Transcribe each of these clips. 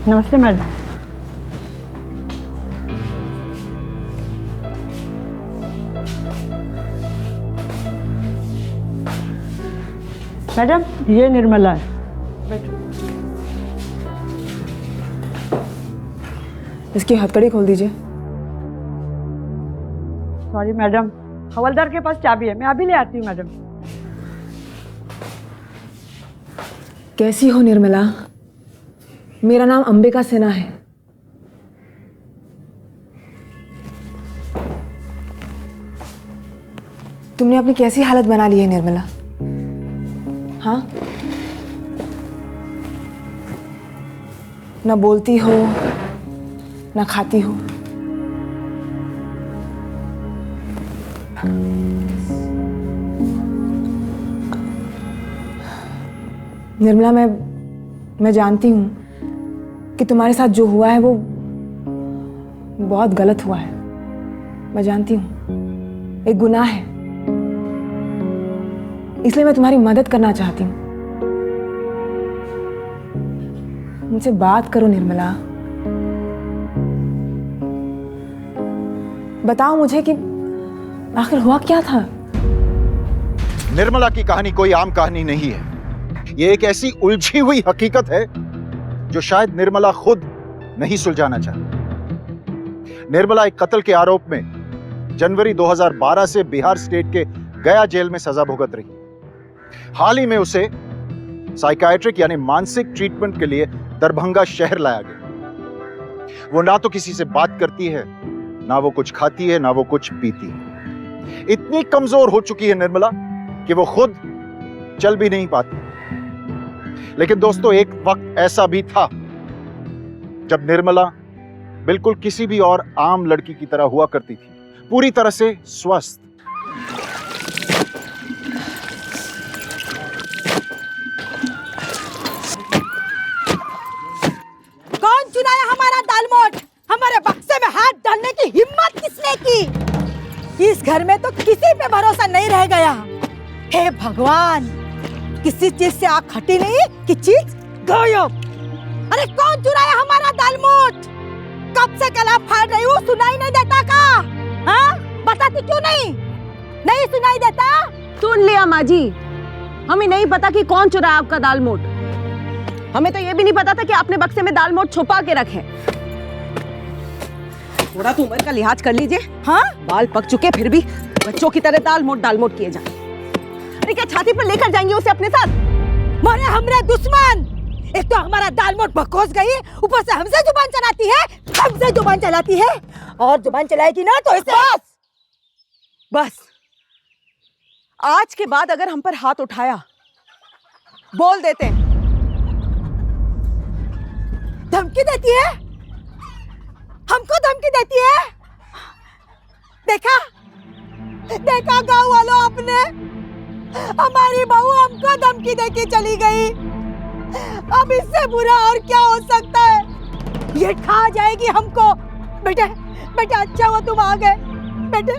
नमस्ते madam. Madam ये निर्मला है। इसकी हथकड़ी खोल दीजिए। सॉरी मैडम, हवलदार के पास चाबी है, मैं अभी ले आती हूँ मैडम। कैसी हो निर्मला? मेरा नाम अंबिका सिन्हा है। तुमने अपनी कैसी हालत बना ली है निर्मला? हाँ, ना बोलती हो ना खाती हो। निर्मला, मैं जानती हूँ कि तुम्हारे साथ जो हुआ है वो बहुत गलत हुआ है। मैं जानती हूँ, एक गुनाह है, इसलिए मैं तुम्हारी मदद करना चाहती हूँ। मुझसे बात करो निर्मला, बताओ मुझे कि आखिर हुआ क्या था। निर्मला की कहानी कोई आम कहानी नहीं है। ये एक ऐसी उलझी हुई हकीकत है जो शायद निर्मला खुद नहीं सुलझाना चाहती। निर्मला एक कत्ल के आरोप में जनवरी 2012 से बिहार स्टेट के गया जेल में सजा भुगत रही। हाल ही में उसे साइकाइट्रिक यानी मानसिक ट्रीटमेंट के लिए दरभंगा शहर लाया गया। वो ना तो किसी से बात करती है, ना वो कुछ खाती है, ना वो कुछ पीती है। इतनी कमजोर हो चुकी है निर्मला कि वो खुद चल भी नहीं पाती। लेकिन दोस्तों, एक वक्त ऐसा भी था जब निर्मला बिल्कुल किसी भी और आम लड़की की तरह हुआ करती थी, पूरी तरह से स्वस्थ। कौन चुराया हमारा दालमोट? हमारे बक्से में हाथ डालने की हिम्मत किसने की? इस घर में तो किसी पे भरोसा नहीं रह गया। हे भगवान, किसी चीज से आँख हटी नहीं कि चीज गायब। अरे कौन चुराया हमारा दालमोट? कब से गला फाड़ रही हूँ, सुनाई नहीं देता का? हाँ, बताती क्यों नहीं? नहीं सुनाई देता? सुन लिया माँ जी, हमें नहीं पता कि कौन चुराया आपका दालमोट। हमें तो ये भी नहीं पता था कि आपने बक्से में दालमोट छुपा के रखे। थोड़ा तो उम्र का लिहाज कर लीजिए। हाँ, बाल पक चुके फिर भी बच्चों की तरह दालमोट किए जाए। अरे क्या छाती पर लेकर जाएंगे उसे अपने साथ? मारे हमरे दुश्मन। एक तो हमारा दालमोट बकवास गई, ऊपर से हमसे जुबान चलाती है, हमसे जुबान चलाती है, और जुबान चलाएगी ना तो इसे बस आज के बाद अगर हम पर हाथ उठाया, बोल देते हैं। धमकी देती है, हमको धमकी देती है। देखा देखा गांव वालों, आपने हमारी बहू हमको धमकी देके चली गई। अब इससे बुरा और क्या हो सकता है? ये खा जाएगी हमको। बेटे बेटे, अच्छा हुआ तुम आ गए। बेटे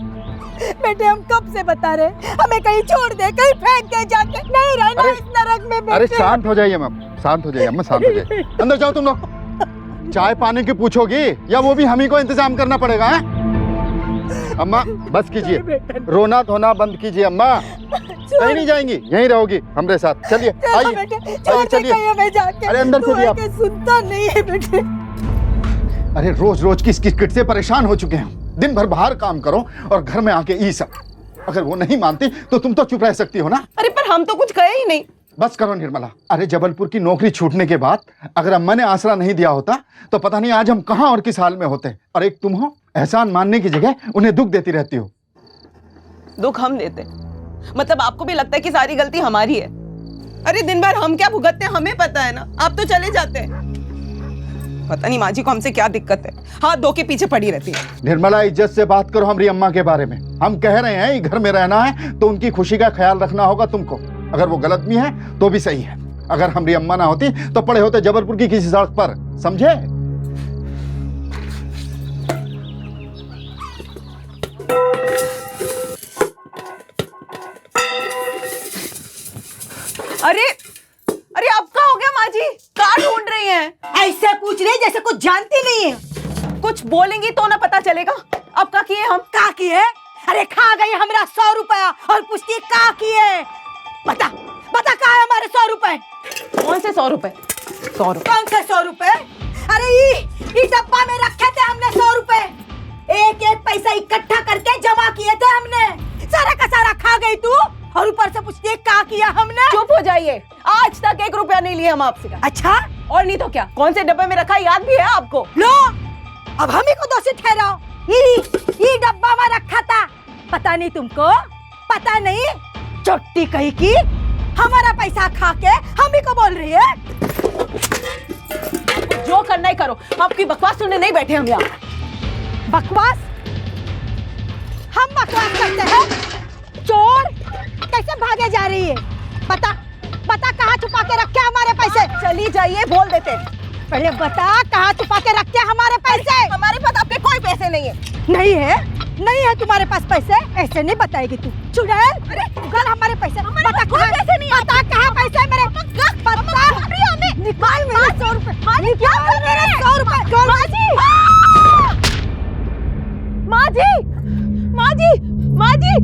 बेटे, हम कब से बता रहे, हमें कहीं छोड़ दे, कहीं फेंक दे, जाके नहीं रहना इस नरक में। अरे शांत हो जाइए मैम, शांत हो जाइए अम्मा, शांत हो जाइए। अंदर जाओ तुम लोग। चाय पानी की पूछोगी या वो भी हम ही को इंतजाम करना पड़ेगा? है अम्मा, बस कीजिए, रोना धोना बंद कीजिए अम्मा। कहीं नहीं जाएंगी, यहीं रहोगी हमारे साथ। चलिए आइए, चलिए। अरे अंदर चलिए आप। सुनता नहीं है बेटे। अरे रोज रोज की इस किट से परेशान हो चुके हैं। दिन भर बाहर काम करो और घर में आके ये सब। अगर वो नहीं मानती तो तुम तो चुप रह सकती हो ना। अरे पर हम तो कुछ कहे ही नहीं। बस करो निर्मला। अरे जबलपुर की नौकरी छूटने के बाद अगर अम्मा ने आसरा नहीं दिया होता तो पता नहीं आज हम कहां और किस हाल में होते। और एक तुम हो, एहसान मानने की जगह उन्हें दुख देती रहती हो। दुख हम देते? मतलब आपको भी लगता है कि सारी गलती हमारी है? अरे दिन भर हम क्या भुगतते हैं हमें पता है ना। आप तो चले जाते हैं। पता नहीं माँ जी को हमसे क्या दिक्कत है, हाथ धो के पीछे पड़ी रहती है। निर्मला, इज्जत से बात करो हमारी अम्मा के बारे में। हम कह रहे हैं घर में रहना है तो उनकी खुशी का ख्याल रखना होगा तुमको। अगर वो गलत भी है तो भी सही है। अगर हमारी अम्मा ना होती तो पड़े होते जबलपुर की किसी सड़क पर, समझे? अरे अरे अब क्या हो गया माँ जी? कहाँ ढूंढ रही रही हैं? ऐसे पूछ रही जैसे कुछ जानती नहीं है। कुछ बोलेंगी तो ना पता चलेगा। अब का किए हम? का किए? अरे खा गई हमरा 100 रुपया और पूछती है का किए? बता बता कहाँ है हमारे 100 रुपए? कौन से 100 रुपए? 100 रुपए? कौन से 100 रुपए? अरे ये डब्बा में रखे थे हमने 100 रुपए। एक एक पैसा इकट्ठा करके जमा किए थे हमने। सारा का सारा खा गई तू और ऊपर से पूछती है का किया हमने? चुप हो जाइए। आज तक 1 रुपया नहीं लिए हम आपसे। अच्छा, और नहीं तो क्या? कौन से डब्बे में रखा याद भी है आपको? लो अब हम ही को दोषी ठहराओ। ये डब्बा में रखा था, पता नहीं तुमको? पता नहीं? चोटी कही की हमारा पैसा खा के हम ही को बोल रही है। जो करना ही करो, आपकी बकवास सुनने नहीं बैठे हम यहाँ। बकवास? हम बकवास करते हैं? चोर कैसे भागे जा रही है? बता बता कहाँ छुपा के रखे हमारे पैसे? चली जाइए, बोल देते। पहले बता कहाँ छुपा के रखे हमारे पैसे? हमारे पास आपके कोई पैसे नहीं है। नहीं है? नहीं है तुम्हारे पास पैसे? ऐसे नहीं बताएगी तू। चुड़ैल, अरे गल हमारे पैसे। बता कहाँ पैसे नहीं? बता कहाँ पैसे है मेरे? बता निकाल मेरे 100 रुपए। निकाल मेरे 100 रुपए। माँ जी, माँ जी, माँ जी।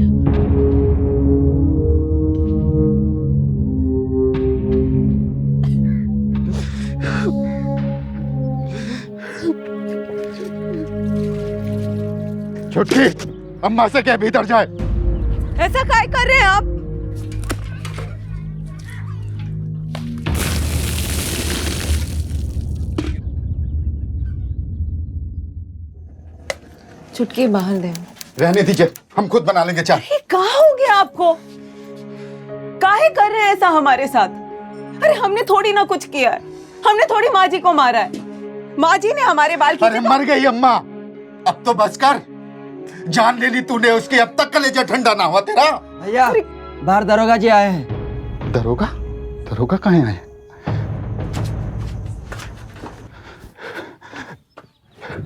छुटकी, अम्मा से कह भीतर जाए। ऐसा काय कर रहे हैं आप? चुटकी बाहर दे। रहने दीजिए, हम खुद बना लेंगे चाय। कहाँ हो गया आपको? काहे कर रहे हैं ऐसा हमारे साथ? अरे हमने थोड़ी ना कुछ किया है। हमने थोड़ी माँ जी को मारा है। माँ जी ने हमारे बाल अरे मर गई अम्मा, अब तो बस कर। जान ले ली तूने उसकी, अब तक कलेजा ठंडा ना हुआ तेरा। भैया बाहर दरोगा जी आए हैं। दरोगा? दरोगा कहाँ आए?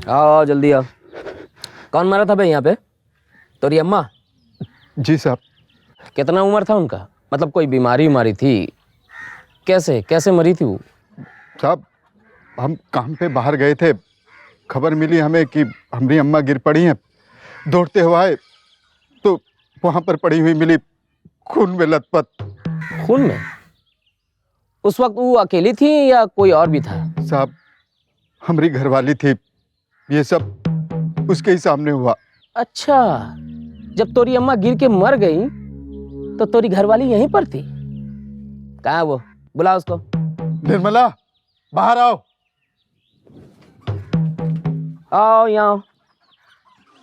आओ जल्दी आओ। कौन मारा था भाई यहाँ पे? तोरी अम्मा? जी साहब। कितना उम्र था उनका? मतलब कोई बीमारी थी? कैसे कैसे मरी थी वो? साहब हम काम पे बाहर गए थे, खबर मिली हमें कि हमारी अम्मा गिर पड़ी हैं। दौड़ते हुए आए तो वहां पर पड़ी हुई मिली, खून में लथपथ। खून में? उस वक्त वो अकेली थी या कोई और भी था? साहब हमारी घरवाली थी, ये सब उसके ही सामने हुआ। अच्छा, जब तोरी अम्मा गिर के मर गई तो तोरी घरवाली यहीं पर थी? कहाँ है वो? बुला उसको। निर्मला बाहर आओ। आओ यहाँ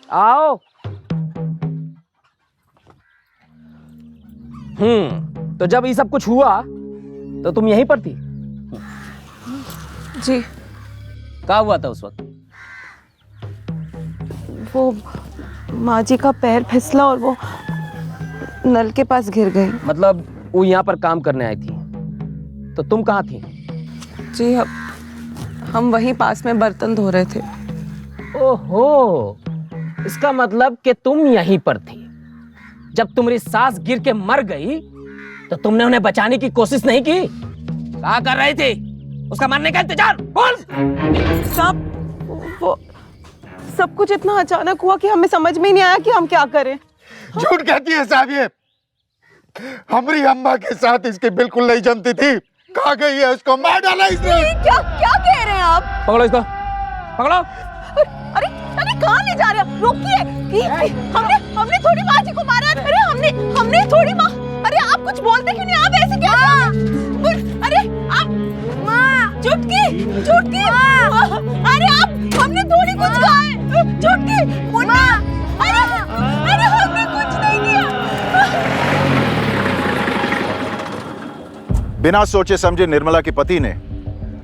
आओ। तो जब ये सब कुछ हुआ तो तुम यहीं पर थी? जी। क्या हुआ था उस वक्त? वो माँ जी का पैर फिसला और वो नल के पास गिर गई। मतलब वो यहाँ पर काम करने आई थी, तो तुम कहाँ थी? जी हम वहीं पास में बर्तन धो रहे थे। ओहो, इसका मतलब कि तुम यहीं पर थी। जब तुम्हारी सास गिर के मर गई तो तुमने उन्हें बचाने की कोशिश नहीं की? क्या कर रही थी? उसका मरने का इंतजार? बोल। साहब वो सब कुछ इतना अचानक हुआ कि हमें समझ में ही नहीं आया कि हम क्या करें। झूठ कहती है साहब ये। हमारी अम्मा के साथ इसकी बिल्कुल नहीं जमती थी। कहाँ गई है? उसको मार डाला इसने। क्या क्या कह रहे हैं आप? पकड़ो इसको, पकड़ो। अरे अरे कहाँ ले जा रहे हो? रोकिए। हमने थोड़ी माँ जी को मारा है। अरे हमने थोड़ी माँ। अरे आप कुछ बोलते क्यों नहीं? आप ऐसे क्या? अरे आप माँ। चुटकी चुटकी। अरे आप, हमने थोड़ी कुछ कहा है। चुटकी मुन्ना। अरे हमने कुछ नहीं किया। बिना सोचे समझे निर्मला के पति ने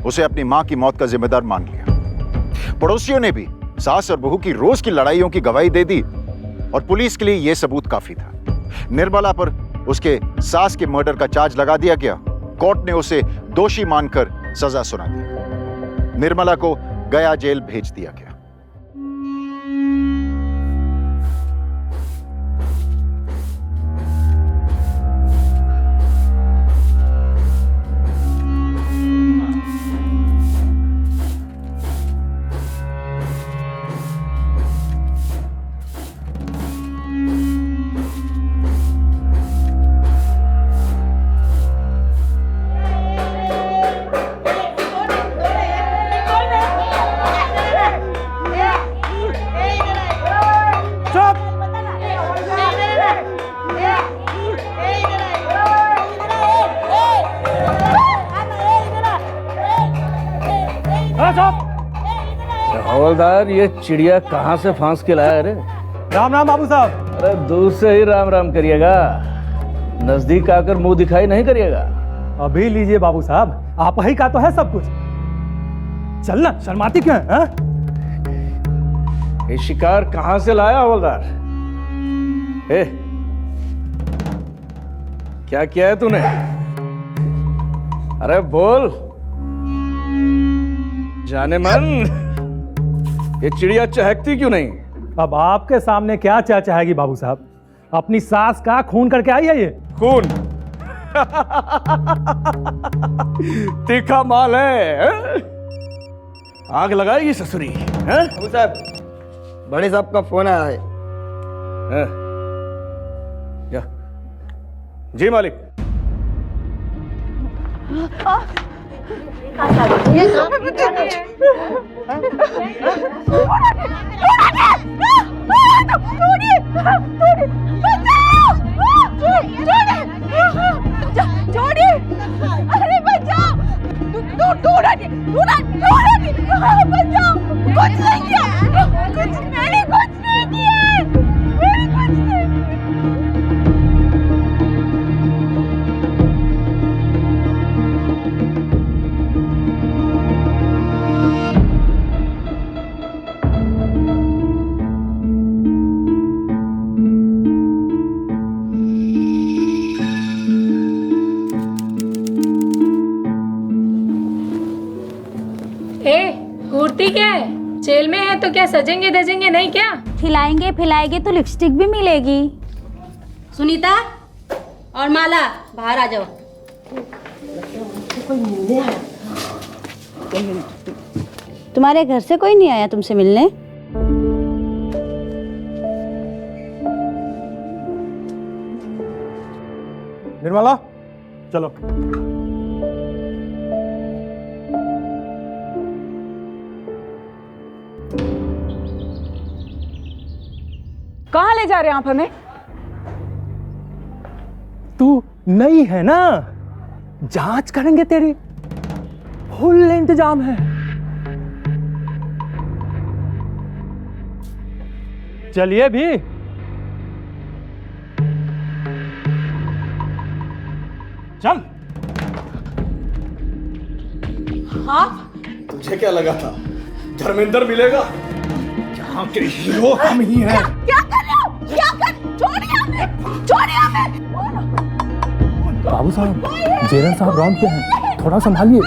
उसे अपनी मां की मौत का जिम्मेदार मान लिया। पड़ोसियों ने भी सास और बहू की रोज की लड़ाइयों की गवाही दे दी और पुलिस के लिए यह सबूत काफी था। निर्मला पर उसके सास के मर्डर का चार्ज लगा दिया गया। कोर्ट ने उसे दोषी मानकर सजा सुना दी। निर्मला को गया जेल भेज दिया गया। हवलदार, ये चिड़िया कहाँ से फांस के लाया? अरे राम राम बाबू साहब। अरे दूर से ही राम राम करिएगा, नजदीक आकर मुंह दिखाई नहीं करिएगा। अभी लीजिए बाबू साहब, आप ही का तो है सब कुछ। चलना, शर्माती क्यों है? ये शिकार कहाँ से लाया हवलदार? ए, क्या किया है तूने? अरे बोल, जाने मन, ये चिड़िया चहकती क्यों नहीं? अब आपके सामने क्या चाहेगी बाबू साहब? अपनी सास का खून करके आई है ये। खून? तीखा माल है? आग लगाएगी ससुरी है? बाबू साहब, बड़े साहब का फोन आया है। या। जी मालिक। अरे बचाओ, बचाओ, कुछ नहीं किया, मैंने कुछ नहीं किया, मैंने कुछ नहीं किया। घूरती क्या है? जेल में है तो क्या सजेंगे धजेंगे नहीं क्या? खिलाएंगे पिलाएंगे तो लिपस्टिक भी मिलेगी। सुनीता और माला बाहर आ जाओ। तुम्हारे घर से कोई नहीं आया तुमसे मिलने? निर्मला, चलो। कहाँ ले जा रहे हैं आप हमें? तू नहीं है ना, जांच करेंगे तेरी, फुल इंतजाम है। चलिए भी। चल। तुझे क्या लगा था धर्मेंद्र मिलेगा? यहाँ के हीरो हम ही हैं। क्या कर रहे हो? क्या कर? छोड़िए हमें, छोड़िए हमें। बाबू साहब, जेलर साहब राउंड पे हैं, थोड़ा संभालिए।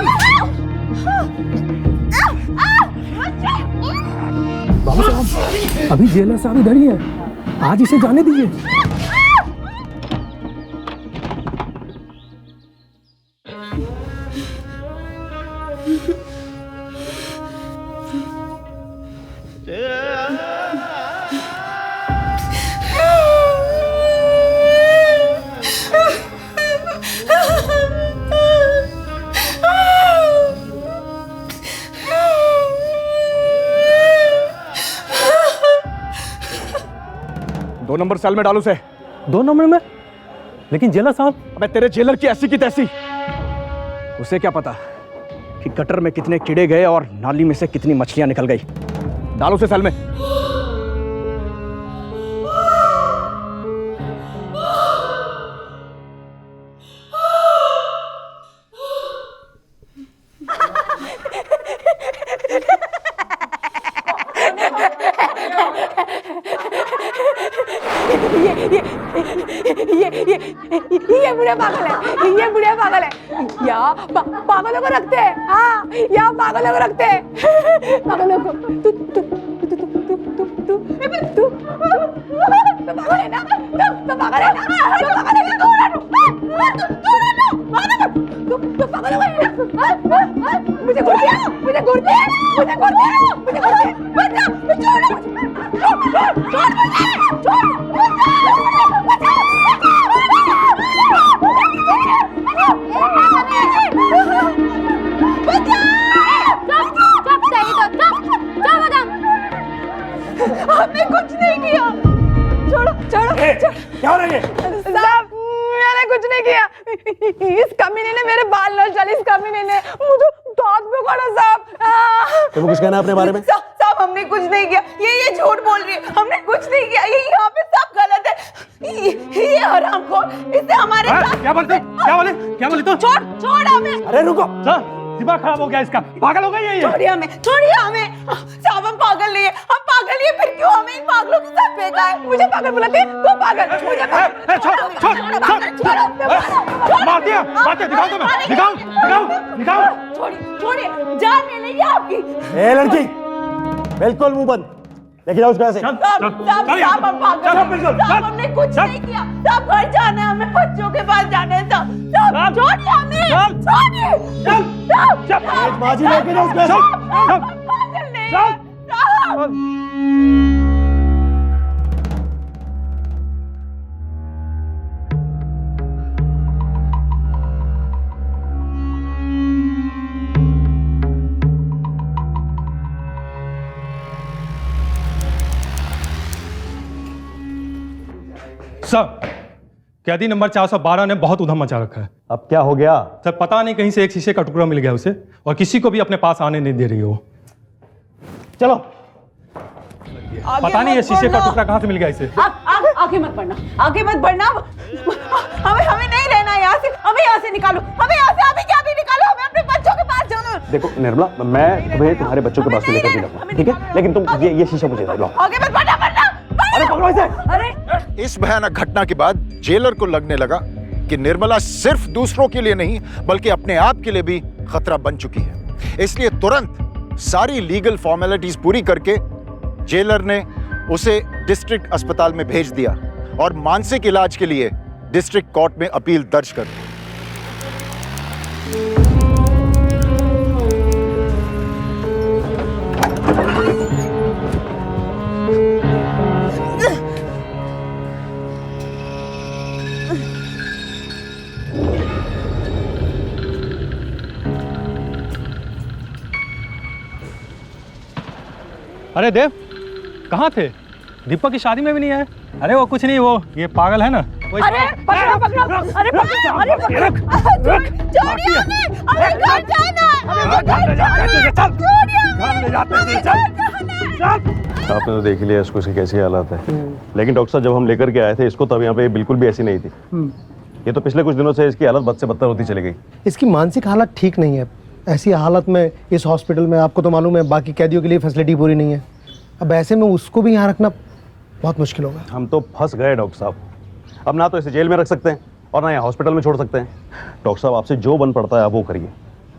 बाबू साहब, अभी जेलर साहब इधर ही हैं, आज इसे जाने दीजिए। दो नंबर सेल में डालो उसे। 2 नंबर में? लेकिन जेलर साहब। अबे तेरे जेलर की ऐसी की तैसी, उसे क्या पता कि गटर में कितने कीड़े गए और नाली में से कितनी मछलियां निकल गई। डालो उसे सेल में। ये बुढ़िया पागल है, ये बुढ़िया पागल है। पागलों को रखते हैं, हाँ, यहाँ पागलों को रखते हैं, पागलों को। तू पागल है ना? तू पागल है ना? तू पागल है ना? तू पागल है? मुझे घूरते हैं, मुझे घूरते हैं, मुझे घूरते हैं, मुझे घूरते हैं। बचा, छोड़ मुझे, छोड़ मुझे, छोड़। हमने कुछ नहीं किया। छोड़ो, छोड़ो। क्या हो रहा है? साहब, मैंने कुछ नहीं किया। इस कमीने ने मेरे बाल नोच डाले, इस कमीने ने मुझे दांत पे काटा साहब। तुमको कुछ कहना है अपने बारे में? साहब साहब हमने कुछ नहीं किया, ये झूठ बोल रही है, हमने कुछ नहीं किया, ये यहाँ पे सब गलत है, ये हरामखोर, इससे हमारे साथ क्या बोले तो छोड़ हमें। अरे रुको, दिमाग खराब हो गया इसका, पागल हो गई है ये। छोड़िए हमें साहब, हम पागल नहीं है, हम पागल ही है, फिर क्यों हमें इन पागलों के साथ फेंका है? मुझे पागल बुलाते हैं, तू पागल, मुझे मार दिया, दिखाओ तुम्हें, दिखाओ। छोड़िए, जान नहीं लेगी आपकी। ए लड़की, बिल्कुल मुंह बंद, लेके जाओ उसको ऐसे। साहब हम पागल हैं, साहब हमने कुछ नहीं किया, साहब घर जाना है, हमें बच्चों के पास जाना है, साहब छोड़िए हमें, छोड़िए, बाजी लेके जाओ उसको ऐसे। पागल नहीं है, साहब। सर, कैदी नंबर 412 ने बहुत उधम मचा रखा है। अब क्या हो गया? सर पता नहीं कहीं से एक शीशे का टुकड़ा मिल गया उसे, और किसी को भी अपने पास आने नहीं दे रही हो। चलो, पता नहीं ये शीशे का टुकड़ा कहाँ से मिल गया इसे। आगे मत बढ़ना, आगे मत बढ़ना, हमें नहीं रहना यहाँ से, हमें यहाँ से निकालो, हमें यहाँ से अभी क्या भी निकालो, हमें अपने बच्चों के पास जाना। देखो निर्मला, मैं तुम्हें तुम्हारे बच्चों के पास लेकर भी जाऊंगा, ठीक है? लेकिन तुम ये शीशा मुझे दे लो। आगे मत बढ़ना, अरे पकड़ो इसे। इस भयानक घटना के बाद जेलर को लगने लगा कि निर्मला सिर्फ दूसरों के लिए नहीं बल्कि अपने आप के लिए भी खतरा बन चुकी है। इसलिए तुरंत सारी लीगल फॉर्मेलिटीज पूरी करके जेलर ने उसे डिस्ट्रिक्ट अस्पताल में भेज दिया और मानसिक इलाज के लिए डिस्ट्रिक्ट कोर्ट में अपील दर्ज कर दी। अरे देव, कहाँ थे? दीपक की शादी में भी नहीं आए। अरे वो कुछ नहीं, वो ये पागल है ना। अरे पकड़ो, अरे छोड़िए हमें घर जाना है। आपने तो देख लिया इसको, इसकी कैसी हालत है। लेकिन डॉक्टर साहब, जब हम लेकर के आए थे इसको, तब यहाँ पे बिल्कुल भी ऐसी नहीं थी। ये तो पिछले कुछ दिनों से इसकी हालत बद से बदतर होती चली गई। इसकी मानसिक हालत ठीक नहीं है। ऐसी हालत में इस हॉस्पिटल में, आपको तो मालूम है, बाकी कैदियों के लिए फैसिलिटी पूरी नहीं है। अब ऐसे में उसको भी यहाँ रखना बहुत मुश्किल होगा। हम तो फंस गए डॉक्टर साहब। अब ना तो इसे जेल में रख सकते हैं और ना यहाँ हॉस्पिटल में छोड़ सकते हैं। डॉक्टर साहब, आपसे जो बन पड़ता है आप वो करिए।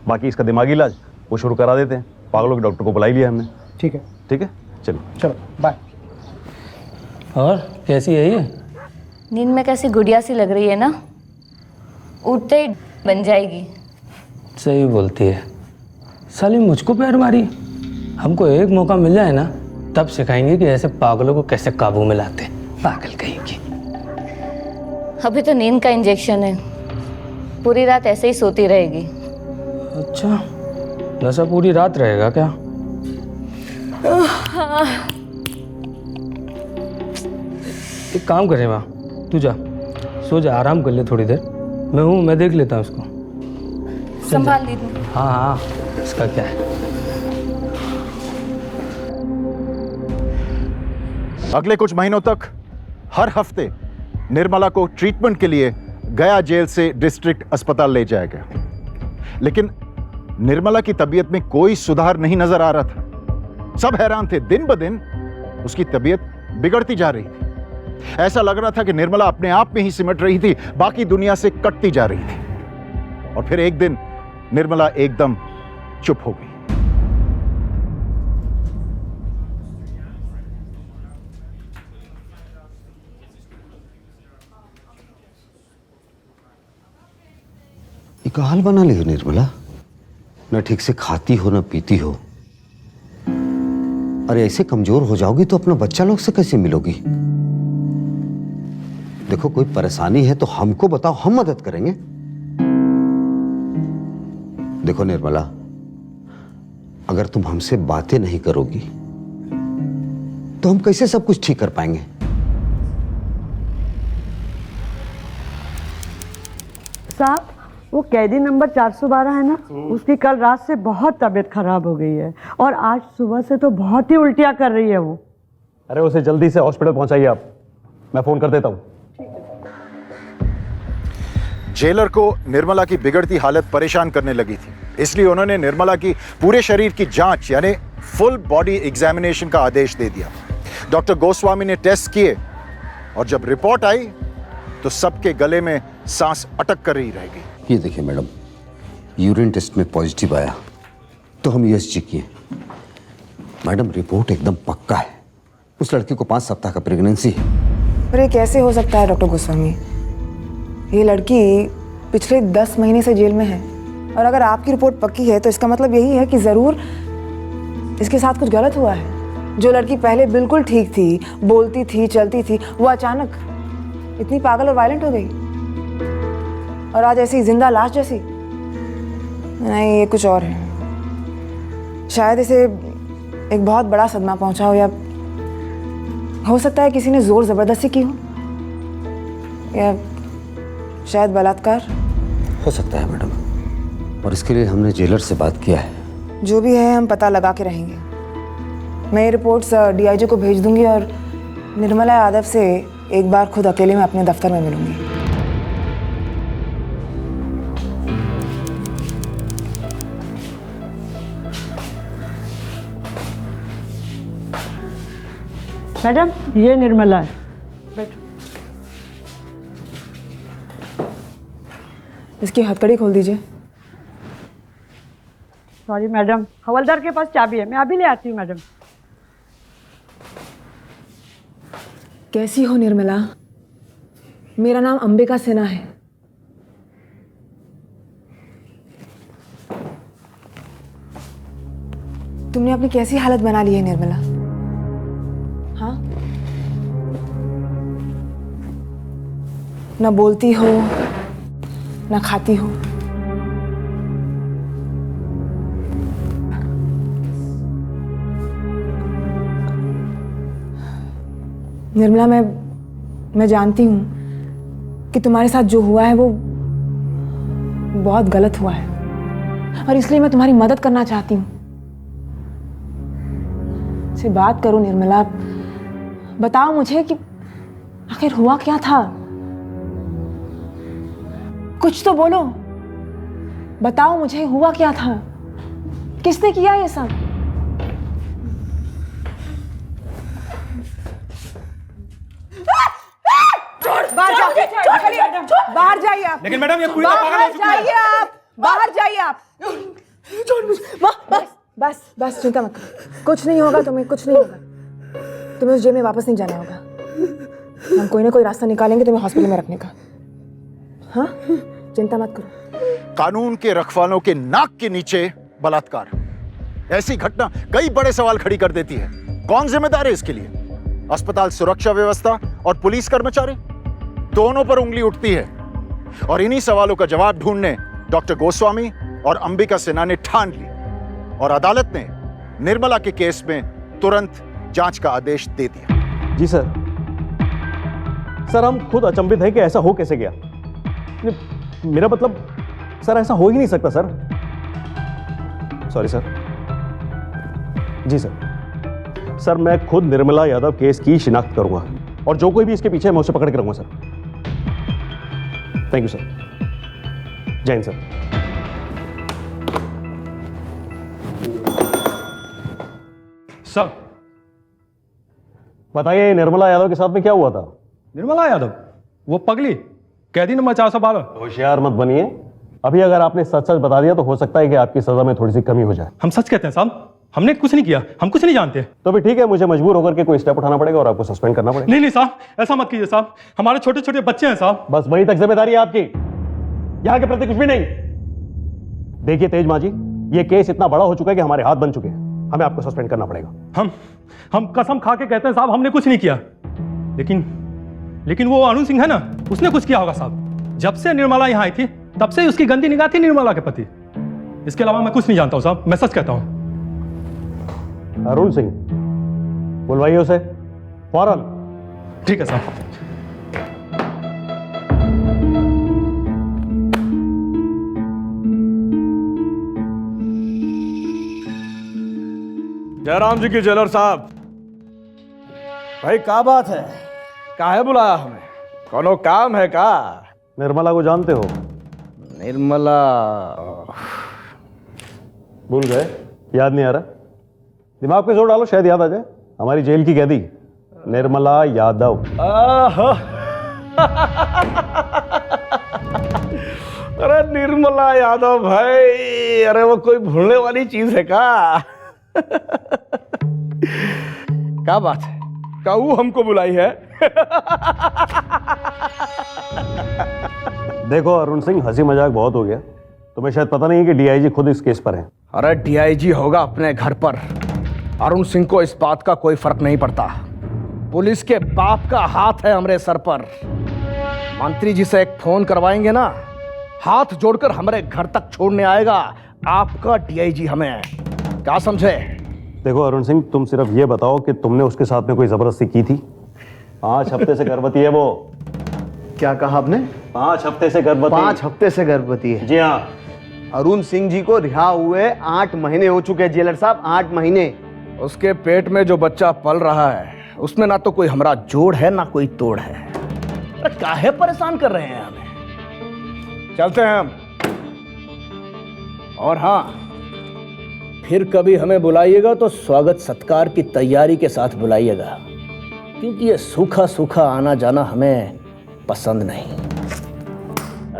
बाकी इसका दिमागी इलाज वो शुरू करा देते हैं। पागलों के डॉक्टर को बुला लिया हमने। ठीक है, ठीक है, चलो चलो बाय। और कैसी है ये? नींद में कैसी गुड़िया सी लग रही है ना, उठते ही बन जाएगी। सही बोलती है। साली मुझको पैर मारी। हमको एक मौका मिल जाए ना, तब सिखाएंगे कि ऐसे पागलों को कैसे काबू में लाते। पागल कहीं की। अभी तो नींद का इंजेक्शन है, पूरी रात ऐसे ही सोती रहेगी। अच्छा, नशा पूरी रात रहेगा क्या? एक काम करे माँ, तू जा, सो जा, आराम कर ले थोड़ी देर। मैं हूँ, मैं देख लेता हूँ उसको। संभाल ली तू। हाँ हाँ, इसका क्या है। अगले कुछ महीनों तक हर हफ्ते निर्मला को ट्रीटमेंट के लिए गया जेल से डिस्ट्रिक्ट अस्पताल ले जाया गया। लेकिन निर्मला की तबीयत में कोई सुधार नहीं नजर आ रहा था। सब हैरान थे। दिन ब दिन उसकी तबीयत बिगड़ती जा रही थी। ऐसा लग रहा था कि निर्मला अपने आप में ही सिमट रही थी, बाकी दुनिया से कटती जा रही थी। और फिर एक दिन निर्मला एकदम चुप हो गई। एक हाल बना ली हो निर्मला, न ठीक से खाती हो न पीती हो। अरे ऐसे कमजोर हो जाओगी तो अपना बच्चा लोग से कैसे मिलोगी? देखो, कोई परेशानी है तो हमको बताओ, हम मदद करेंगे। देखो निर्मला, अगर तुम हमसे बातें नहीं करोगी तो हम कैसे सब कुछ ठीक कर पाएंगे? साहब, वो कैदी नंबर 412 है ना, उसकी कल रात से बहुत तबीयत खराब हो गई है और आज सुबह से तो बहुत ही उल्टियाँ कर रही है वो। अरे उसे जल्दी से हॉस्पिटल पहुंचाइए आप, मैं फोन कर देता हूं। जेलर को निर्मला की बिगड़ती हालत परेशान करने लगी थी, इसलिए उन्होंने निर्मला की पूरे शरीर की जांच यानी फुल बॉडी एग्जामिनेशन का आदेश दे दिया। डॉक्टर गोस्वामी ने टेस्ट किए और जब रिपोर्ट आई तो सबके गले में सांस अटक कर ही रह गई। ये देखिए मैडम, यूरिन टेस्ट में पॉजिटिव आया तो हम यूएसजी किए। मैडम रिपोर्ट एकदम पक्का है, उस लड़की को 5 सप्ताह का प्रेगनेंसी है। पर ये कैसे हो सकता है डॉक्टर गोस्वामी? ये लड़की पिछले 10 महीने से जेल में है और अगर आपकी रिपोर्ट पक्की है तो इसका मतलब यही है कि ज़रूर इसके साथ कुछ गलत हुआ है। जो लड़की पहले बिल्कुल ठीक थी, बोलती थी, चलती थी, वो अचानक इतनी पागल और वायलेंट हो गई और आज ऐसी जिंदा लाश जैसी। नहीं, ये कुछ और है। शायद इसे एक बहुत बड़ा सदमा पहुंचा हो, या हो सकता है किसी ने जोर जबरदस्ती की हो, या शायद बलात्कार। हो सकता है मैडम, और इसके लिए हमने जेलर से बात किया है। जो भी है हम पता लगा के रहेंगे। मैं ये रिपोर्ट्स डीआईजी को भेज दूंगी और निर्मला यादव से एक बार खुद अकेले में अपने दफ्तर में मिलूंगी। मैडम ये निर्मला है, बैठो। इसकी हथकड़ी खोल दीजिए। सॉरी मैडम, हवलदार के पास चाबी है, मैं अभी ले आती हूँ मैडम। कैसी हो निर्मला? मेरा नाम अंबिका सिन्हा है। तुमने अपनी कैसी हालत बना ली है निर्मला? हाँ, ना बोलती हो ना खाती हो। निर्मला, मैं जानती हूँ कि तुम्हारे साथ जो हुआ है वो बहुत गलत हुआ है और इसलिए मैं तुम्हारी मदद करना चाहती हूँ। से बात करो निर्मला, बताओ मुझे कि आखिर हुआ क्या था। कुछ तो बोलो, बताओ मुझे हुआ क्या था, किसने किया ये सब? बाहर जाइए आप। लेकिन मैडम ये पूरी तरह पागल हो चुकी है। बाहर जाइए आप। बस बस चिंता मत करो, कुछ नहीं होगा तुम्हें, कुछ नहीं होगा। तुम्हें उस जेल में वापस नहीं जाना होगा। हम कोई ना कोई रास्ता निकालेंगे तुम्हें हॉस्पिटल में रखने का। हाँ, चिंता मत करो। कानून के रखवालों के नाक के नीचे बलात्कार, ऐसी घटना कई बड़े सवाल खड़ी कर देती है। कौन जिम्मेदार है इसके लिए? अस्पताल सुरक्षा व्यवस्था और पुलिस कर्मचारी, दोनों पर उंगली उठती है। और इन्हीं सवालों का जवाब ढूंढने डॉक्टर गोस्वामी और अंबिका सिन्हा ने ठान ली और अदालत ने निर्मला के केस में तुरंत जांच का आदेश दे दिया। जी सर। सर हम खुद अचंभित हैं कि ऐसा हो कैसे गया। मेरा मतलब सर ऐसा हो ही नहीं सकता सर। Sorry sir. जी सर। सर मैं खुद निर्मला यादव केस की शिनाख्त करूंगा और जो कोई भी इसके पीछे है मैं उसे पकड़ के रखूंगा सर। Thank you sir. जय हिंद सर। सर बताइए निर्मला यादव के साथ में क्या हुआ था? निर्मला यादव वो पगली कैदी नंबर 412। होशियार मत बनिए, अभी अगर आपने सच सच बता दिया तो हो सकता है कि आपकी सजा में थोड़ी सी कमी हो जाए। हम सच कहते हैं साहब, हमने कुछ नहीं किया, हम कुछ नहीं जानते। तो भी ठीक है, मुझे मजबूर होकर के कोई स्टेप उठाना पड़ेगा और आपको सस्पेंड करना पड़ेगा। नहीं नहीं साहब, ऐसा मत कीजिए साहब, हमारे छोटे छोटे बच्चे हैं साहब। बस वही तक जिम्मेदारी है आपकी, यहाँ के प्रति कुछ भी नहीं। देखिए तेज माँ जी, ये केस इतना बड़ा हो चुका है कि हमारे हाथ बन चुके हैं, हमें आपको सस्पेंड करना पड़ेगा। हम कसम खा के कहते हैं साहब, हमने कुछ नहीं किया। लेकिन वो अरुण सिंह है ना, उसने कुछ किया होगा साहब। जब से निर्मला यहाँ आई थी तब से उसकी गंदी निगाह थी निर्मला के प्रति। इसके अलावा मैं कुछ नहीं जानता हूँ साहब, मैं सच कहता हूँ। अरुण सिंह बुलवाइए उसे फौरन। ठीक है साहब। जयराम जी की जेलर साहब। भाई क्या बात है, काहे बुलाया हमें? कोनो काम है का? निर्मला को जानते हो? निर्मला भूल गए? याद नहीं आ रहा? दिमाग पे जोर डालो, शायद याद आ जाए। हमारी जेल की कैदी निर्मला यादव। अरे निर्मला यादव भाई, अरे वो कोई भूलने वाली चीज है का? क्या बात है, काऊ हमको बुलाई है? देखो अरुण सिंह, हंसी मजाक बहुत हो गया। तुम्हें शायद पता नहीं है कि डीआईजी खुद इस केस पर है। अरे डीआईजी होगा अपने घर पर, अरुण सिंह को इस बात का कोई फर्क नहीं पड़ता। पुलिस के बाप का हाथ है हमारे सर पर। मंत्री जी से एक फोन करवाएंगे ना, हाथ जोड़कर हमारे घर तक छोड़ने आएगा आपका डीआईजी हमें। क्या समझे? देखो अरुण सिंह, तुम सिर्फ ये बताओ कि तुमने उसके साथ में कोई जबरदस्ती की थी? 5 हफ्ते से गर्भवती है वो। क्या कहा आपने? 5 हफ्ते से गर्भवती। 5 हफ्ते से गर्भवती है? जी हाँ। अरुण सिंह जी को रिहा हुए 8 महीने हो चुके हैं जेलर साहब, 8 महीने। उसके पेट में जो बच्चा पल रहा है उसमें ना तो कोई हमारा जोड़ है ना कोई तोड़ है। अरे काहे परेशान कर रहे हैं हमें? चलते हैं हम। और हाँ, फिर कभी हमें बुलाइएगा तो स्वागत सत्कार की तैयारी के साथ बुलाइएगा, क्योंकि ये सूखा सूखा आना जाना हमें पसंद नहीं।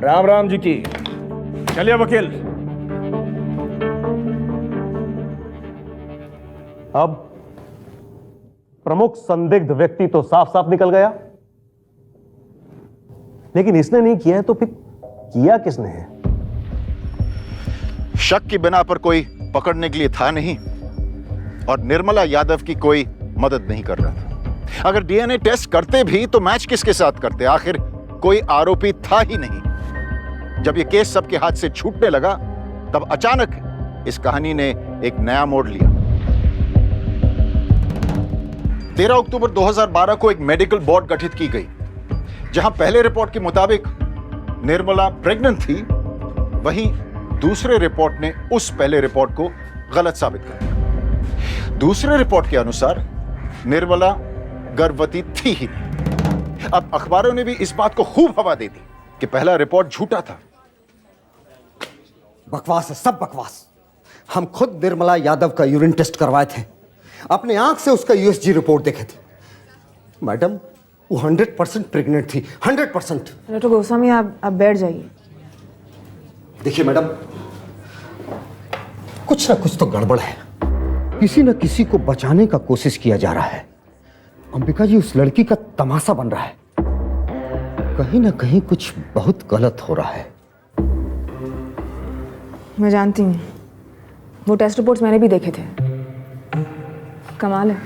राम राम जी की। चलिए वकील। अब प्रमुख संदिग्ध व्यक्ति तो साफ साफ निकल गया, लेकिन इसने नहीं किया है तो फिर किया किसने है? शक की बिना पर कोई पकड़ने के लिए था नहीं, और निर्मला यादव की कोई मदद नहीं कर रहा था। अगर डीएनए टेस्ट करते भी तो मैच किसके साथ करते? आखिर कोई आरोपी था ही नहीं। जब यह केस सबके हाथ से छूटने लगा तब अचानक इस कहानी ने एक नया मोड़ लिया। 13 अक्टूबर 2012 को एक मेडिकल बोर्ड गठित की गई, जहां पहले रिपोर्ट के मुताबिक निर्मला प्रेग्नेंट थी, वहीं दूसरे रिपोर्ट ने उस पहले रिपोर्ट को गलत साबित कर दिया। दूसरे रिपोर्ट के अनुसार निर्मला गर्भवती थी ही नहीं। अब अखबारों ने भी इस बात को खूब हवा दे दी कि पहला रिपोर्ट झूठा था। बकवास है, सब बकवास। हम खुद निर्मला यादव का यूरिन टेस्ट करवाए थे, अपने आंख से उसका यूएसजी रिपोर्ट देखे थे। मैडम, वो 100% प्रेग्नेंट थी, 100%। डॉक्टर गोस्वामी, आप बैठ जाइए। देखिए मैडम, कुछ ना कुछ तो गड़बड़ है। किसी न किसी को बचाने का कोशिश किया जा रहा है। अंबिका जी उस लड़की का तमाशा बन रहा है। कहीं ना कहीं कुछ बहुत गलत हो रहा है। मैं जानती हूँ, वो टेस्ट रिपोर्ट्स मैंने भी देखे थे। कमाल है,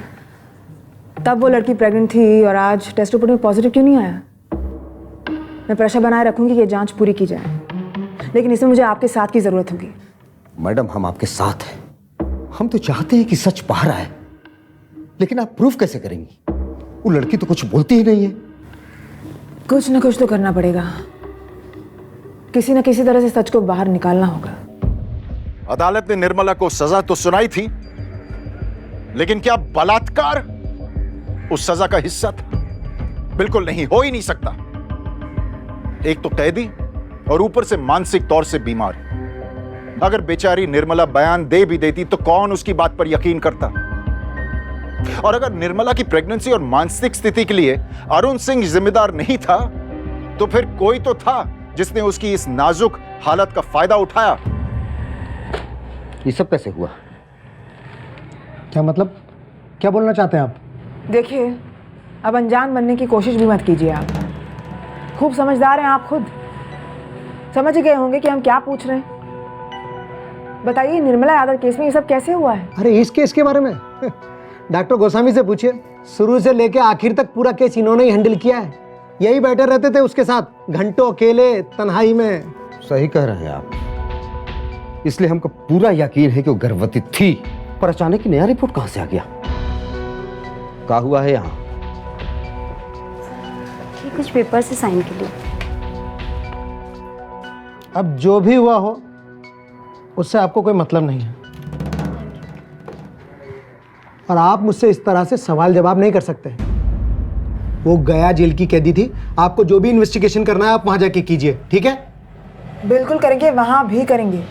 तब वो लड़की प्रेग्नेंट थी और आज टेस्ट रिपोर्ट में पॉजिटिव क्यों नहीं आया? मैं प्रेशर बनाए रखूंगी कि ये जांच पूरी की जाए, लेकिन इसमें मुझे आपके साथ की जरूरत होगी। मैडम, हम आपके साथ हैं। हम तो चाहते हैं कि सच बाहर आए, लेकिन आप प्रूफ कैसे करेंगी? वो लड़की तो कुछ बोलती ही नहीं है। कुछ ना कुछ तो करना पड़ेगा, किसी न किसी तरह से सच को बाहर निकालना होगा। अदालत ने निर्मला को सजा तो सुनाई थी, लेकिन क्या बलात्कार उस सजा का हिस्सा था? बिल्कुल नहीं, हो ही नहीं सकता। एक तो कैदी और ऊपर से मानसिक तौर से बीमार। अगर बेचारी निर्मला बयान दे भी देती तो कौन उसकी बात पर यकीन करता? और अगर निर्मला की प्रेगनेंसी और मानसिक स्थिति के लिए अरुण सिंह जिम्मेदार नहीं था, तो फिर कोई तो था जिसने उसकी इस नाजुक हालत का फायदा उठाया। ये सब कैसे हुआ? क्या मतलब, क्या बोलना चाहते हैं आप? देखिए, अब अनजान बनने की कोशिश भी मत कीजिए। आप खूब समझदार हैं, आप खुद समझ गए होंगे कि हम क्या पूछ रहे हैं। बताइए, निर्मला यादव केस में ये सब कैसे हुआ है? अरे इस केस के बारे में डॉक्टर गोस्वामी से पूछिए। शुरू से लेकर आखिर तक पूरा केस इन्होंने ही हैंडल किया है। यही बैठे रहते थे उसके साथ घंटों अकेले तन्हाई में। सही कह रहे हैं आप, इसलिए हमको पूरा यकीन है कि वो गर्भवती थी। पर अचानक नया रिपोर्ट कहां से आ गया? क्या हुआ है यहाँ? कुछ पेपर से साइन के लिए। अब जो भी हुआ हो, उससे आपको कोई मतलब नहीं है। और आप मुझसे इस तरह से सवाल जवाब नहीं कर सकते। वो गया जेल की कैदी थी, आपको जो भी इन्वेस्टिगेशन करना है आप वहां जाके कीजिए, ठीक है? बिल्कुल करेंगे, वहाँ भी करेंगे।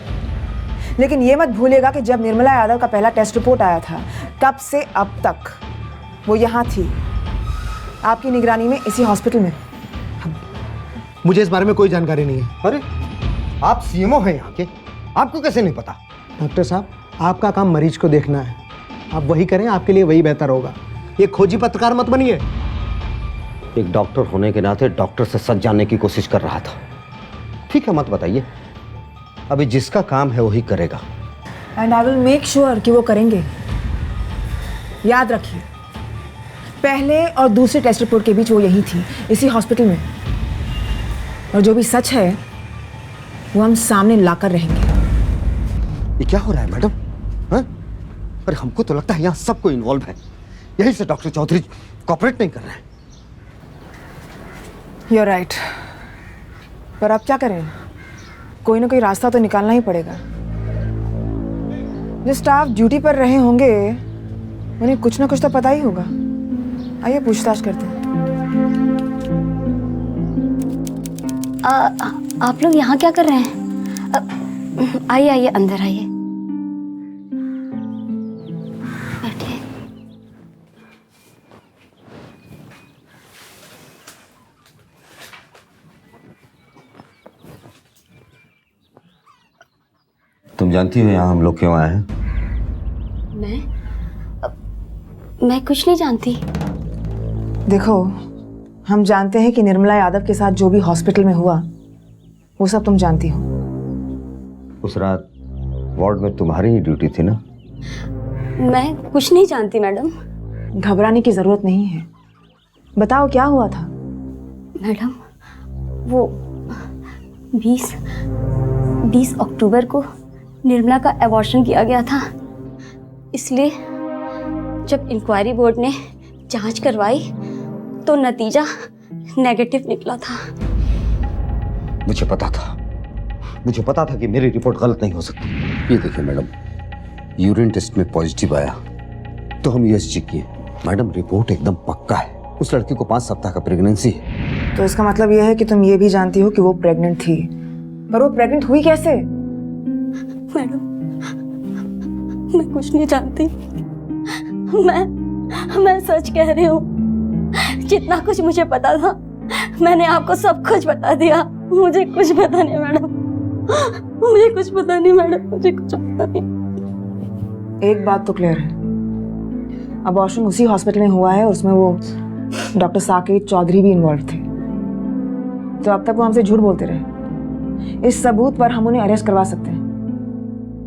लेकिन ये मत भूलिएगा कि जब निर्मला यादव का पहला टेस्ट रिपोर्ट आया था तब से अब तक वो यहाँ थी, आपकी निगरानी में, इसी हॉस्पिटल में। मुझे इस बारे में कोई जानकारी नहीं है। अरे आप सीएमओ हैं यहाँ के, आपको कैसे नहीं पता? डॉक्टर साहब, आपका काम मरीज को देखना है, आप वही करें, आपके लिए वही बेहतर होगा। ये खोजी पत्रकार मत बनिए। एक डॉक्टर होने के नाते डॉक्टर से सच जानने की कोशिश कर रहा था। ठीक है, मत बताइए, अभी जिसका काम है वही करेगा। And I will make sure कि वो करेंगे। याद रखिए, पहले और दूसरे टेस्ट रिपोर्ट के बीच वो यही थी, इसी हॉस्पिटल में। और जो भी सच है वो हम सामने लाकर रहेंगे। ये क्या हो रहा है मैडम? हाँ? अरे हमको तो लगता है यहाँ सबको इन्वॉल्व है, यही से डॉक्टर चौधरी कोऑपरेट नहीं कर रहे हैं। You're right. पर अब क्या करें, कोई ना कोई रास्ता तो निकालना ही पड़ेगा। जो स्टाफ ड्यूटी पर रहे होंगे उन्हें कुछ ना कुछ तो पता ही होगा। आइए पूछताछ करते हैं। आप लोग यहाँ क्या कर रहे हैं? आइए आइए, अंदर आइए, बैठिए। तुम जानती हो यहाँ हम लोग क्यों आए हैं? मैं कुछ नहीं जानती। देखो, हम जानते हैं कि निर्मला यादव के साथ जो भी हॉस्पिटल में हुआ वो सब तुम जानती हो। उस रात वार्ड में तुम्हारी ही ड्यूटी थी ना? मैं कुछ नहीं जानती मैडम। घबराने की जरूरत नहीं है, बताओ क्या हुआ था? मैडम, वो 20 अक्टूबर को निर्मला का अबॉर्शन किया गया था, इसलिए जब इंक्वायरी बोर्ड ने जांच करवाई तो नतीजा नेगेटिव निकला था। मुझे पता था कि मेरी रिपोर्ट गलत नहीं हो सकती। ये देखिए मैडम, यूरिन टेस्ट में पॉजिटिव आया तो हम यूएसजी किए। मैडम, रिपोर्ट एकदम पक्का है, उस लड़की को 5 सप्ताह का प्रेगनेंसी है। तो इसका मतलब यह है कि तुम ये भी जानती हो कि वो प्रेग्नेंट थी, पर वो प्रेग्नेंट हुई कैसे? मैडम, मैं कुछ नहीं जानती। मैं सच कह रही हूँ। जितना कुछ मुझे पता था मैंने आपको सब कुछ बता दिया। मुझे कुछ पता नहीं मैडम, मुझे कुछ पता नहीं मैडम, मुझे कुछ पता नहीं। एक बात तो क्लियर है, अबॉर्शन उसी हॉस्पिटल में हुआ है और उसमें वो डॉक्टर साकेत चौधरी भी इन्वॉल्व थे। तो अब तक वो हमसे झूठ बोलते रहे। इस सबूत पर हम उन्हें अरेस्ट करवा सकते हैं,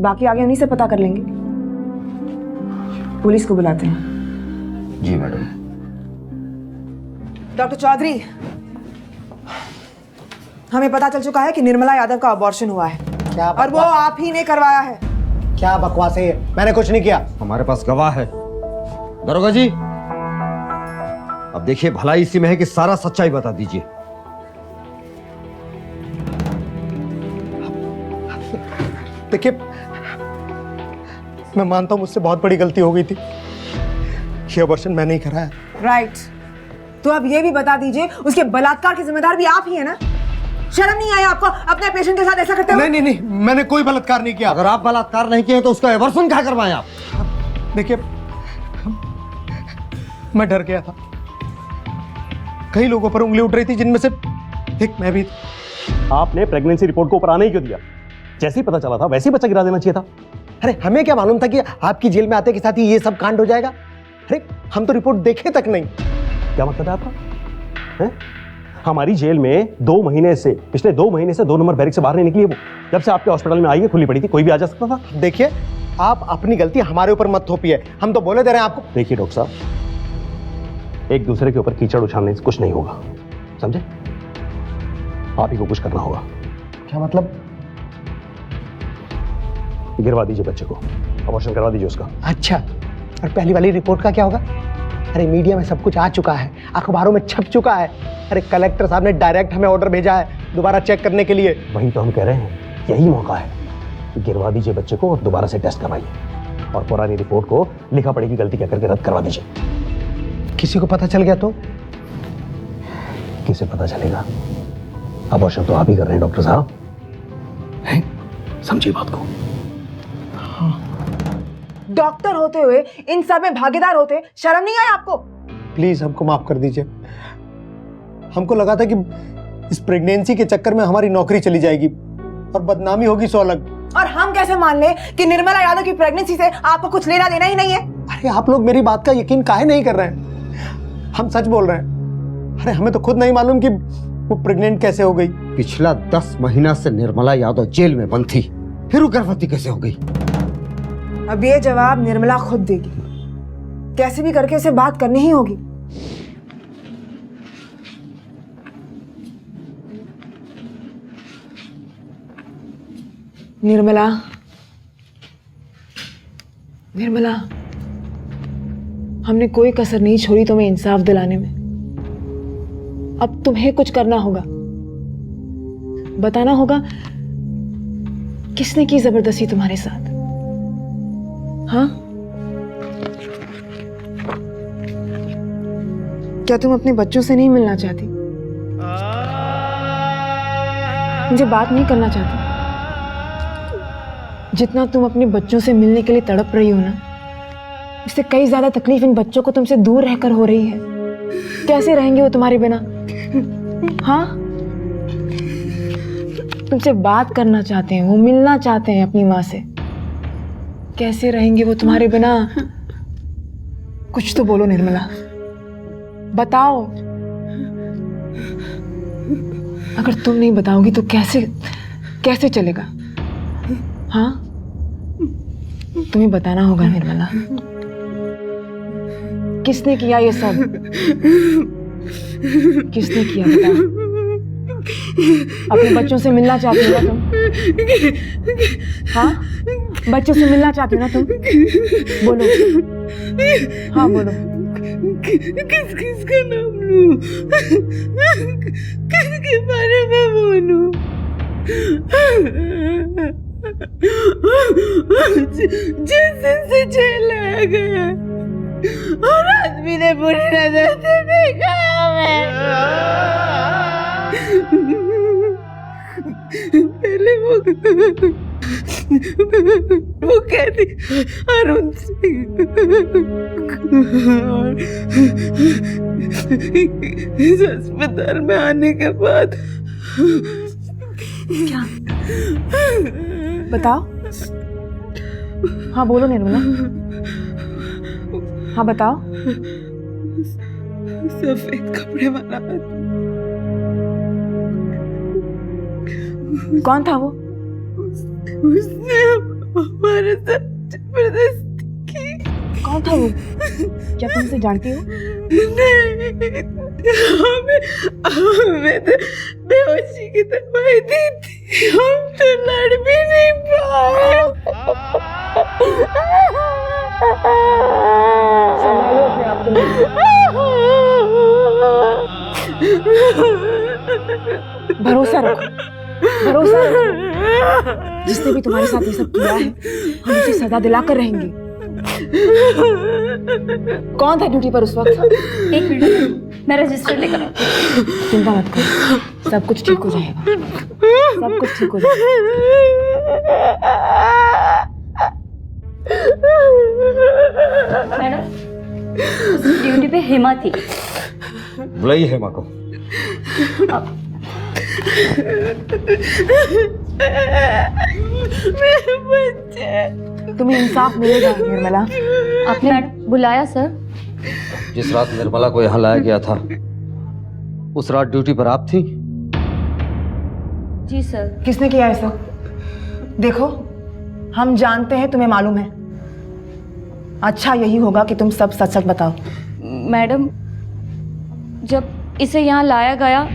बाकी आगे उन्हीं से पता कर लेंगे। पुलिस को बुलाते हैं। जी मैडम। डॉक्टर चौधरी, हमें पता चल चुका है कि निर्मला यादव का अबॉर्शन हुआ है। क्या और वो आप ही ने करवाया है। क्या बकवास है ये? मैंने कुछ नहीं किया। हमारे पास गवाह है। दरोगा जी, अब देखिए भलाई इसी में है कि सारा सच्चाई बता दीजिए। देखिए, मैं मानता हूं मुझसे बहुत बड़ी गलती हो गई थी। ये अबॉर्शन मैंने ही कराया। राइट। तो अब ये भी बता दीजिए, उसके बलात्कार के जिम्मेदार भी आप ही है ना? शर्म नहीं आई आपको अपने पेशेंट के साथ ऐसा करते हुए? नहीं, मैंने कोई बलात्कार नहीं किया। अगर आप बलात्कार नहीं किए तो उसका अबॉर्शन क्या करवाएं आप? देखिए, मैं डर गया था। कई लोगों पर उंगली उठ रही थी, जिनमें से एक मैं भी था। आपने प्रेगनेंसी रिपोर्ट को ऊपर आने ही क्यों दिया? जैसे ही पता चला था वैसे ही बच्चा गिरा देना चाहिए था। अरे हमें क्या मालूम था कि आपकी जेल में आते के साथ ही ये सब कांड हो जाएगा? अरे हम तो रिपोर्ट देखे तक नहीं। क्या मतलब है आपका? है? हमारी जेल में पिछले 2 महीने से 2 नंबर बैरिक से बाहर नहीं निकली है वो। जब से आपके हॉस्पिटल में आई है, खुली पड़ी थी, कोई भी आ जा सकता था। देखिए, आप अपनी गलती हमारे ऊपर मत थोपिए, हम तो बोले दे रहे हैं आपको। देखिए डॉक्टर साहब, एक दूसरे के ऊपर कीचड़ उछालने से कुछ नहीं होगा, समझे? आप ही को कुछ करना होगा। क्या मतलब? गिरवा दीजिए बच्चे को, अबॉर्शन करवा दीजिए उसका। अच्छा, और पहली वाली रिपोर्ट का क्या होगा? अरे मीडिया में सब कुछ आ चुका है, अखबारों में छप चुका है। अरे कलेक्टर साहब ने डायरेक्ट हमें ऑर्डर भेजा है दोबारा चेक करने के लिए। वही तो हम कह रहे हैं, यही मौका है। गिरवा दीजिए बच्चे को और दोबारा से टेस्ट करवाइए। और पुरानी रिपोर्ट को लिखा पढ़ी की गलती कह करके रद्द करवा दीजिए। किसी को पता चल गया तो? किसे पता चलेगा? अबॉर्शन तो आप ही कर रहे हैं डॉक्टर साहब, हैं? समझिए बात को। डॉक्टर होते हुए इन सब में भागीदार होते शर्म नहीं आई आपको? प्लीज हमको माफ कर दीजिए। हमको लगा था कि इस प्रेगनेंसी के चक्कर में हमारी नौकरी चली जाएगी और बदनामी होगी 100 अलग। और हम कैसे मान ले कि निर्मला यादव की प्रेगनेंसी से आपको कुछ लेना देना ही नहीं है? अरे आप लोग मेरी बात का यकीन काहे नहीं कर रहे हैं? हम सच बोल रहे हैं। अरे हमें तो खुद नहीं मालूम कि वो प्रेग्नेंट कैसे हो गई। पिछला 10 महीना से निर्मला यादव जेल में बंद थी, फिर वो गर्भवती कैसे हो गई? अब ये जवाब निर्मला खुद देगी। कैसे भी करके उसे बात करनी ही होगी। निर्मला, निर्मला, हमने कोई कसर नहीं छोड़ी तुम्हें इंसाफ दिलाने में। अब तुम्हें कुछ करना होगा, बताना होगा किसने की जबरदस्ती तुम्हारे साथ। हाँ, क्या तुम अपने बच्चों से नहीं मिलना चाहती? मुझे बात नहीं करना चाहती? जितना तुम अपने बच्चों से मिलने के लिए तड़प रही हो ना, इससे कई ज्यादा तकलीफ इन बच्चों को तुमसे दूर रहकर हो रही है। कैसे रहेंगे वो तुम्हारे बिना? हाँ, तुमसे बात करना चाहते हैं, वो मिलना चाहते हैं अपनी माँ से। कैसे रहेंगे वो तुम्हारे बिना? कुछ तो बोलो निर्मला, बताओ। अगर तुम नहीं बताओगी तो कैसे कैसे चलेगा? हाँ, तुम्हें बताना होगा निर्मला, किसने किया ये सब? किसने किया बताओ। अपने बच्चों से मिलना चाहती हो ना तुम? हाँ, बच्चों से मिलना चाहती हो ना तुम? बोलो, हाँ बोलो। किस किस का नाम लूं? किसके बारे में बोलूं? जिस दिन से जेल लाया गया और आदमी ने बुरी नजर से देखा हमें। पहले वो कहती अरुण सिंह, और इस अस्पताल में आने के बाद क्या? बताओ, हाँ बोलो निर्मला, हाँ बताओ। सफेद कपड़े वाला कौन था वो? उसने हमारे साथ जबरदस्ती की। कौन था वो? क्या तुम उसे जानती हो? नहीं, हमें तो बेहोशी की दवाई दी थी, हम तो लड़ भी नहीं पाए। संभालो अपने आप को। भरोसा रखो, भरोसा रखो। जिसने भी तुम्हारे साथ ये सब किया है, हम उसे सजा दिलाकर रहेंगे। कौन था ड्यूटी पर उस वक्त? एक मिनट, मैं रजिस्टर लेकर आती हूँ। चिंता मत करो, सब कुछ ठीक हो जाएगा, सब कुछ ठीक हो जाएगा। मैडम, ड्यूटी पे हेमा थी। बुलाइए हेमा को। मेरे बच्चे। तुम्हें इंसाफ मिलेगा निर्मला। आपने बुलाया सर? जिस रात निर्मला को यहाँ लाया गया था, उस रात ड्यूटी पर आप थी? जी सर। किसने किया ऐसा? देखो, हम जानते हैं, तुम्हें मालूम है। अच्छा यही होगा कि तुम सब सच सच बताओ। मैडम, जब इसे यहाँ लाया गया,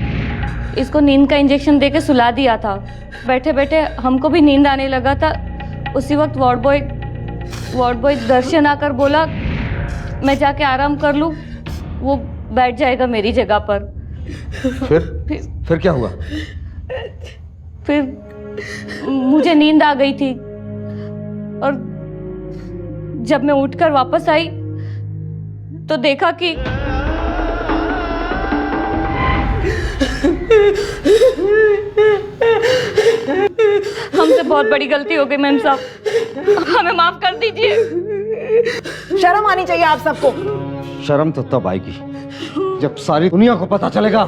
इसको नींद का इंजेक्शन देके सुला दिया था। बैठे बैठे हमको भी नींद आने लगा था। उसी वक्त वार्ड बॉय दर्शन आकर बोला मैं जाके आराम कर लूँ, वो बैठ जाएगा मेरी जगह पर। फिर क्या हुआ? फिर मुझे नींद आ गई थी और जब मैं उठकर वापस आई तो देखा कि हमसे बहुत बड़ी गलती हो गई मैम साहब, हमें माफ कर दीजिए। शर्म आनी चाहिए आप सबको। शर्म तो तब आएगी जब सारी दुनिया को पता चलेगा।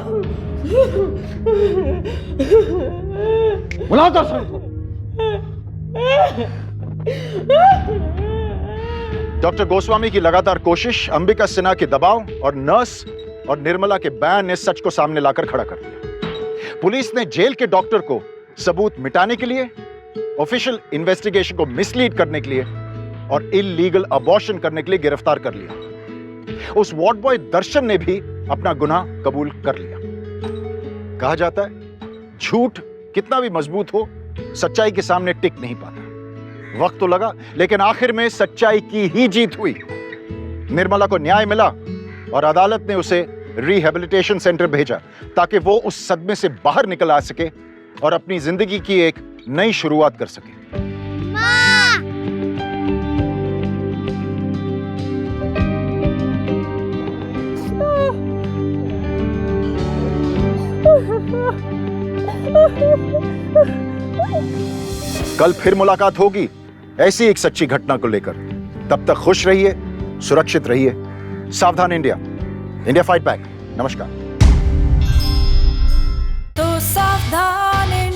बुलाओ दर्शन को। डॉक्टर गोस्वामी की लगातार कोशिश, अंबिका सिन्हा के दबाव और नर्स और निर्मला के बयान ने सच को सामने लाकर खड़ा कर दिया। पुलिस ने जेल के डॉक्टर को सबूत मिटाने के लिए, ऑफिशियल इन्वेस्टिगेशन को मिसलीड करने के लिए और इलीगल अबॉर्शन करने के लिए गिरफ्तार कर लिया। उस वार्ड बॉय दर्शन ने भी अपना गुनाह कबूल कर लिया। कहा जाता है झूठ कितना भी मजबूत हो, सच्चाई के सामने टिक नहीं पाता। वक्त तो लगा, लेकिन आखिर में सच्चाई की ही जीत हुई। निर्मला को न्याय मिला और अदालत ने उसे रिहेबिलिटेशन सेंटर भेजा ताकि वो उस सदमे से बाहर निकल आ सके और अपनी जिंदगी की एक नई शुरुआत कर सके। कल फिर मुलाकात होगी ऐसी एक सच्ची घटना को लेकर। तब तक खुश रहिए, सुरक्षित रहिए। सावधान इंडिया, इंडिया फाइट बैक। नमस्कार। तो सावधान